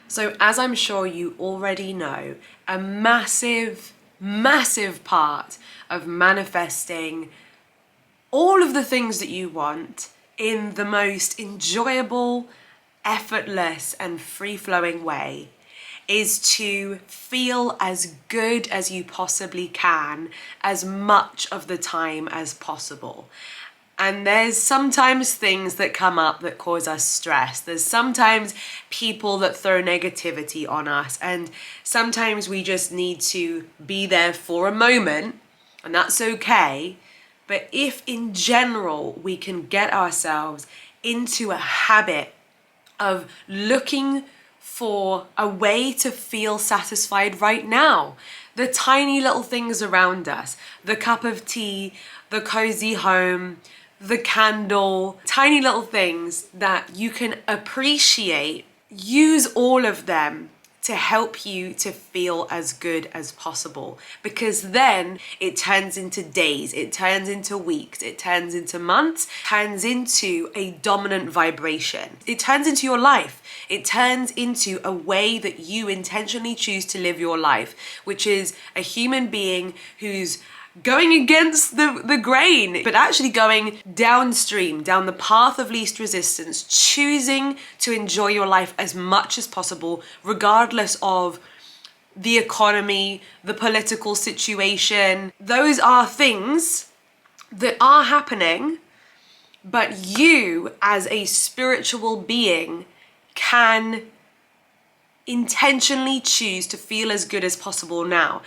So as I'm sure you already know, a massive, massive part of manifesting all of the things that you want in the most enjoyable, effortless, and free-flowing way is to feel as good as you possibly can as much of the time as possible. And there's sometimes things that come up that cause us stress. There's sometimes people that throw negativity on us. And sometimes we just need to be there for a moment, and that's okay. But if in general we can get ourselves into a habit of looking for a way to feel satisfied right now, the tiny little things around us, the cup of tea, the cozy home, the candle, tiny little things that you can appreciate, use all of them to help you to feel as good as possible, because then it turns into days, it turns into weeks, it turns into months, turns into a dominant vibration. It turns into your life. It turns into a way that you intentionally choose to live your life, which is a human being who's going against the grain, but actually going downstream, down the path of least resistance, choosing to enjoy your life as much as possible, regardless of the economy, the political situation. Those are things that are happening, but you as a spiritual being can intentionally choose to feel as good as possible now.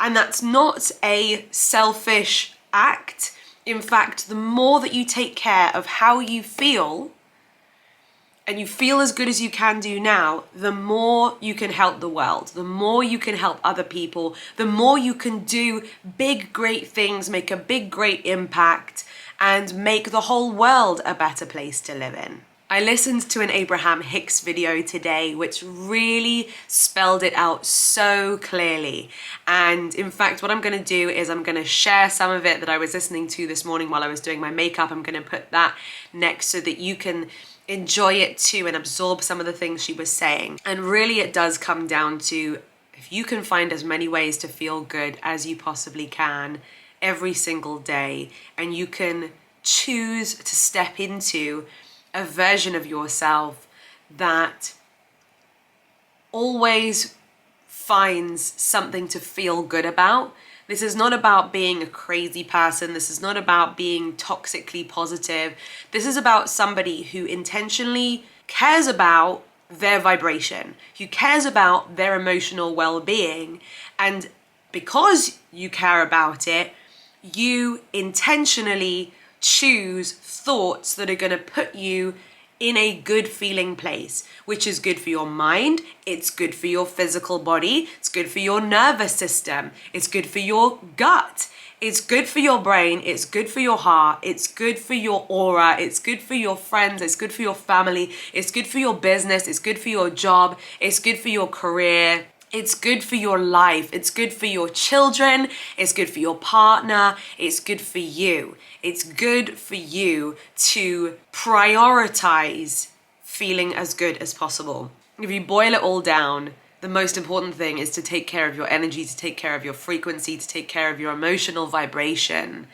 And that's not a selfish act. In fact, the more that you take care of how you feel, and you feel as good as you can do now, the more you can help the world, the more you can help other people, the more you can do big, great things, make a big, great impact, and make the whole world a better place to live in. I listened to an Abraham Hicks video today, which really spelled it out so clearly. And in fact, what I'm going to do is I'm going to share some of it that I was listening to this morning while I was doing my makeup. I'm going to put that next so that you can enjoy it too and absorb some of the things she was saying. And really it does come down to, if you can find as many ways to feel good as you possibly can every single day, and you can choose to step into a version of yourself that always finds something to feel good about. This is not about being a crazy person. This is not about being toxically positive. This is about somebody who intentionally cares about their vibration, who cares about their emotional well-being. And because you care about it, you intentionally choose thoughts that are going to put you in a good feeling place, which is good for your mind, it's good for your physical body, it's good for your nervous system, it's good for your gut, it's good for your brain, it's good for your heart, it's good for your aura, it's good for your friends, it's good for your family, it's good for your business, it's good for your job, it's good for your career. It's good for your life, it's good for your children, it's good for your partner, it's good for you. It's good for you to prioritize feeling as good as possible. If you boil it all down, the most important thing is to take care of your energy, to take care of your frequency, to take care of your emotional vibration.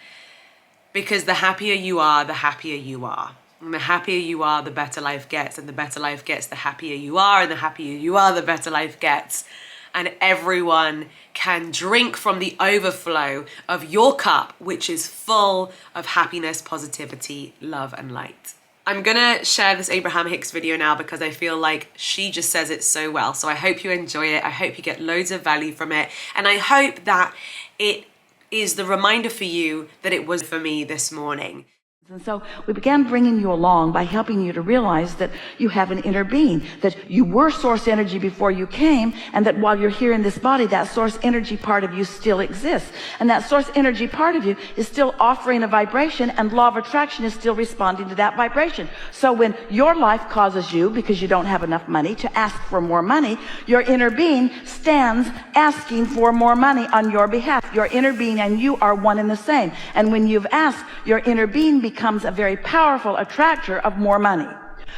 Because the happier you are, the happier you are. And the happier you are, the better life gets. And the better life gets, the happier you are. And the happier you are, the better life gets. And everyone can drink from the overflow of your cup, which is full of happiness, positivity, love, and light. I'm gonna share this Abraham Hicks video now because I feel like she just says it so well. So I hope you enjoy it. I hope you get loads of value from it. And I hope that it is the reminder for you that it was for me this morning. And so we began bringing you along by helping you to realize that you have an inner being, that you were source energy before you came, and that while you're here in this body, that source energy part of you still exists. And that source energy part of you is still offering a vibration, and law of attraction is still responding to that vibration. So when your life causes you, because you don't have enough money, to ask for more money, your inner being stands asking for more money on your behalf. Your inner being and you are one and the same. And when you've asked, your inner being becomes a very powerful attractor of more money.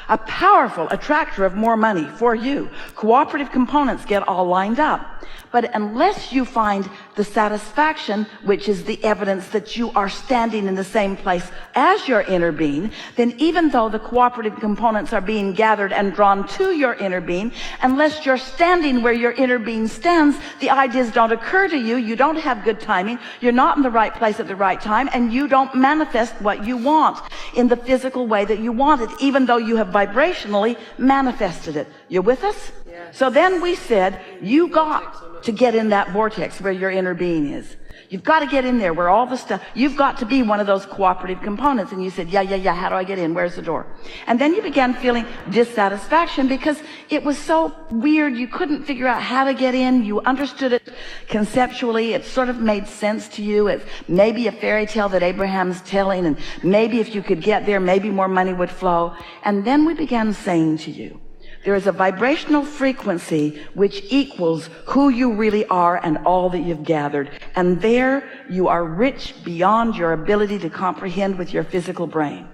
a powerful attractor of more money for you. Cooperative components get all lined up. But unless you find the satisfaction, which is the evidence that you are standing in the same place as your inner being, then even though the cooperative components are being gathered and drawn to your inner being, unless you're standing where your inner being stands, the ideas don't occur to you, you don't have good timing, you're not in the right place at the right time, and you don't manifest what you want in the physical way that you want it, even though you have vibrationally manifested it. You with us? Yes. So then we said, you got to get in that vortex where your inner being is. You've got to get in there where all the stuff, you've got to be one of those cooperative components. And you said, yeah, how do I get in? Where's the door? And then you began feeling dissatisfaction because it was so weird. You couldn't figure out how to get in. You understood it conceptually. It sort of made sense to you. It's maybe a fairy tale that Abraham's telling, and maybe if you could get there, maybe more money would flow. And then we began saying to you, there is a vibrational frequency which equals who you really are and all that you've gathered. And there you are rich beyond your ability to comprehend with your physical brain.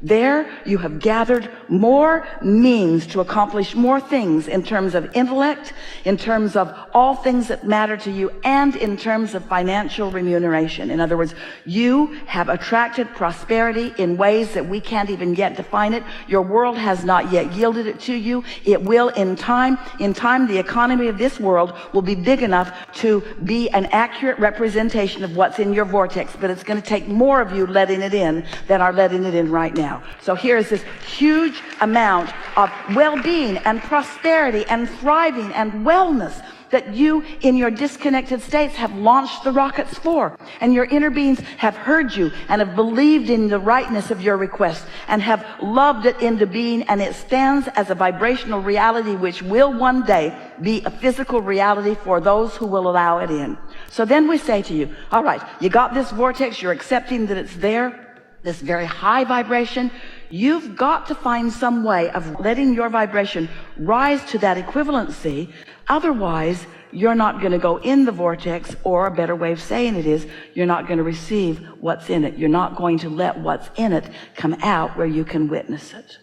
There you have gathered more means to accomplish more things in terms of intellect, in terms of all things that matter to you, and in terms of financial remuneration. In other words, you have attracted prosperity in ways that we can't even yet define it. Your world has not yet yielded it to you. It will in time. In time, the economy of this world will be big enough to be an accurate representation of what's in your vortex, but it's going to take more of you letting it in than are letting it in right now. So here's this huge amount of well-being and prosperity and thriving and wellness that you in your disconnected states have launched the rockets for. And your inner beings have heard you and have believed in the rightness of your request and have loved it into being, and it stands as a vibrational reality which will one day be a physical reality for those who will allow it in. So then we say to you, all right, you got this vortex, you're accepting that it's there, this very high vibration. You've got to find some way of letting your vibration rise to that equivalency. Otherwise, you're not going to go in the vortex, or a better way of saying it is, you're not going to receive what's in it. You're not going to let what's in it come out where you can witness it.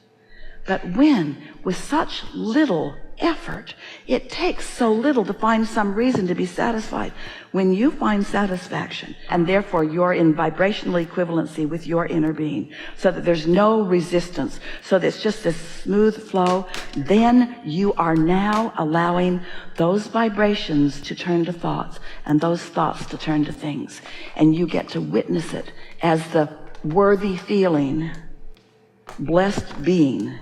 But when, with such little effort, it takes so little to find some reason to be satisfied. When you find satisfaction, and therefore you're in vibrational equivalency with your inner being, so that there's no resistance, so that it's just this smooth flow, then you are now allowing those vibrations to turn to thoughts, and those thoughts to turn to things. And you get to witness it as the worthy feeling, blessed being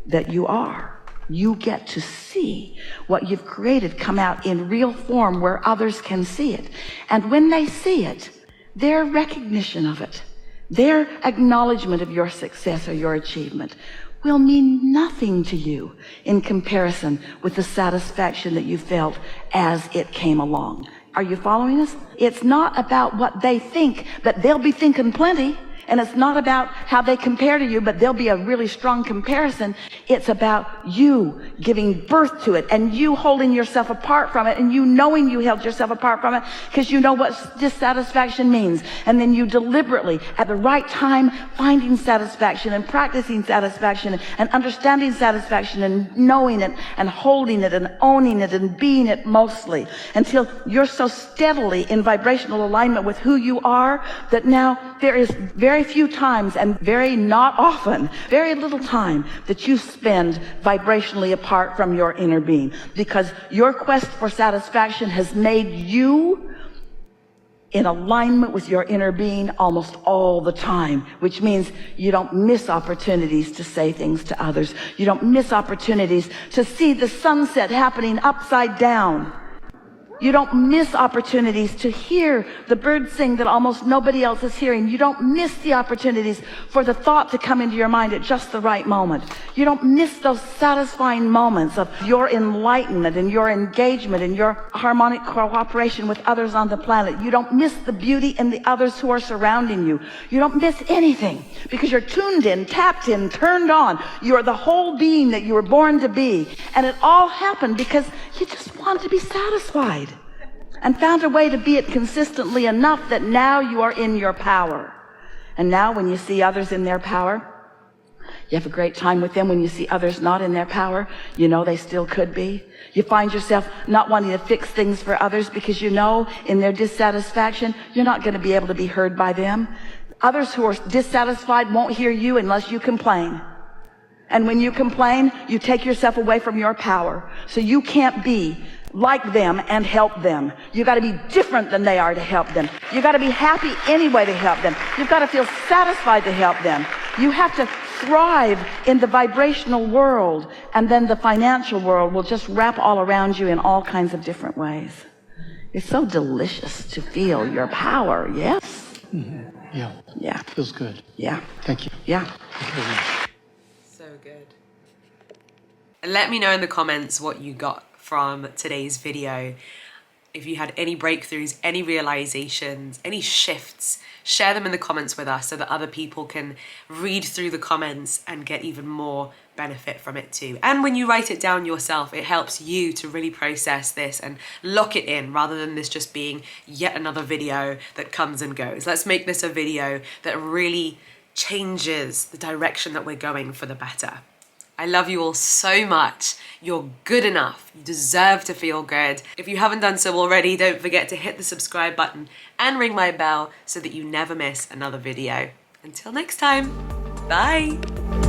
that you are. You get to see what you've created come out in real form where others can see it. And when they see it, their recognition of it, their acknowledgement of your success or your achievement will mean nothing to you in comparison with the satisfaction that you felt as it came along. Are you following us? It's not about what they think, but they'll be thinking plenty. And it's not about how they compare to you, but there'll be a really strong comparison. It's about you giving birth to it and you holding yourself apart from it and you knowing you held yourself apart from it because you know what dissatisfaction means. And then you deliberately, at the right time, finding satisfaction and practicing satisfaction and understanding satisfaction and knowing it and holding it and owning it and being it mostly until you're so steadily in vibrational alignment with who you are that now there is very few times and very not often, very little time that you spend vibrationally apart from your inner being, because your quest for satisfaction has made you in alignment with your inner being almost all the time, which means you don't miss opportunities to say things to others. You don't miss opportunities to see the sunset happening upside down. You don't miss opportunities to hear the birds sing that almost nobody else is hearing. You don't miss the opportunities for the thought to come into your mind at just the right moment. You don't miss those satisfying moments of your enlightenment and your engagement and your harmonic cooperation with others on the planet. You don't miss the beauty in the others who are surrounding you. You don't miss anything because you're tuned in, tapped in, turned on. You are the whole being that you were born to be. And it all happened because you just wanted to be satisfied and found a way to be it consistently enough that now you are in your power. And now when you see others in their power, You have a great time with them when you see others not in their power. You know they still could be. You find yourself not wanting to fix things for others because you know in their dissatisfaction, you're not going to be able to be heard by them. Others who are dissatisfied won't hear you unless you complain. And when you complain, you take yourself away from your power. So you can't be like them and help them. You got to be different than they are to help them. You got to be happy anyway to help them. You've got to feel satisfied to help them. You have to thrive in the vibrational world, and then the financial world will just wrap all around you in all kinds of different ways. It's so delicious to feel your power. Yes? Mm-hmm. Yeah. Yeah. Feels good. Yeah. Thank you. Yeah. Thank you very much. So good. And let me know in the comments what you got from today's video. If you had any breakthroughs, any realizations, any shifts, share them in the comments with us so that other people can read through the comments and get even more benefit from it too. And when you write it down yourself, it helps you to really process this and lock it in rather than this just being yet another video that comes and goes. Let's make this a video that really changes the direction that we're going for the better. I love you all so much. You're good enough. You deserve to feel good. If you haven't done so already, don't forget to hit the subscribe button and ring my bell so that you never miss another video. Until next time, bye.